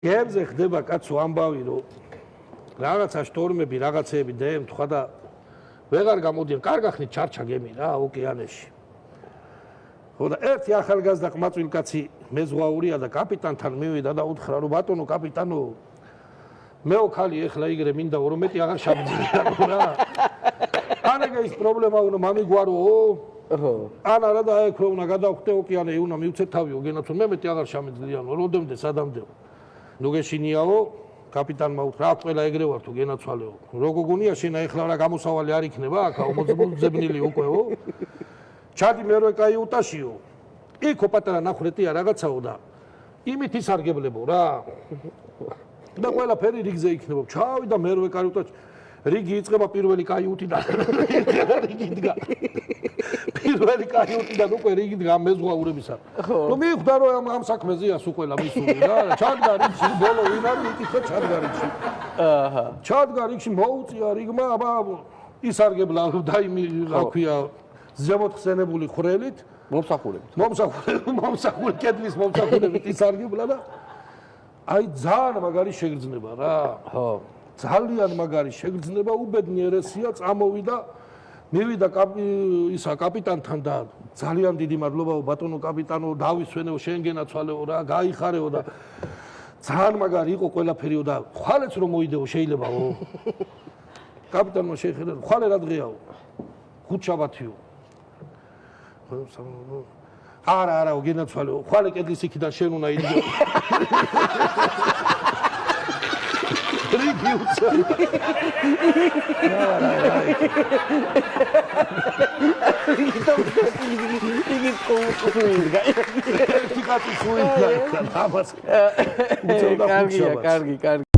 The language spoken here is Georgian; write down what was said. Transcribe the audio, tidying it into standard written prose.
გემზე ხდება კაცო ამბავი რომ რაღაცა შტორმები რაღაცეები დემ თქვა და ვეღარ გამოდიან კარგა ხნით ჩარჩა გემი რა ოკეანეში ხო და ერთი ახალგაზრდა ყმაწვილკაცი მეზღვაურია და კაპიტანთან მივიდა და უთხრა რომ ბატონო კაპიტანო მეო ხალი ეხლა იგრე მინდა 12 აღარ შაბძია რა ანეგა ის პრობლემა უნდა მამიგვაროო ხო ან არა და აექვე უნდა გადავხდე ოკეანე უნდა მივცე თავიო გენაცო მე მეტი აღარ შამეძლიანო როდემდე სადამდეო ნუ გეშინიაო კაპიტანმა უთხრა აქ ყველა ეგრე ვარ თუ გენაცვალეო როგორ გონია შენ ახლა რა გამოსავალი არ იქნება აქ მოძებნილი უკეო ჩადი მერვე კაიუტაშიო იქო პატარა ნახრეტია რაღაცაო და იმით ისარგებლებო რა და ყველაფერი რიგზე იქნება ჩავიდა მერვე კაიუტაში რიგი იწყება პირველი კაიუტიდან რიგი დგა პირველი კაიუტიდან უკვე რიგი დგა მეზღვაურებისა ნუ მიხვდა რომ ამ საქმეზეა სულ ყველა მისული რა ჩადგა რიგში ბოლო ვინ არის იკითხა ჩადგა რიგში აჰა ჩადგა რიგში მოუწია რიგმა აბა ისარგებლა დაიმი რა ქვია ზემოთ ხსენებული ხვრელით მომსახურებით კედლის მომსახურებით ისარგებლა და აი ძალიან მაგარი შეგრძნება რა ხო ძალიან მაგარი შეგრძნება უბედნიერესია წამოვიდა მივიდა ისა კაპიტანთან და ძალიან დიდი მადლობაო ბატონო კაპიტანო დავისვენეო შენ გენაცვალეო რა გაიხარეო და ძალიან მაგარი იყო ყველაფერიო და ხვალეც რომ მოიდეო შეიძლებაო კაპიტანმა შეხედა ხვალე რა დღეაო ხუთშაბათიო არა გენაცვალეო ხვალე კედლის იქიდან შენ უნდა იდიო რიგი უცა იგი კარგი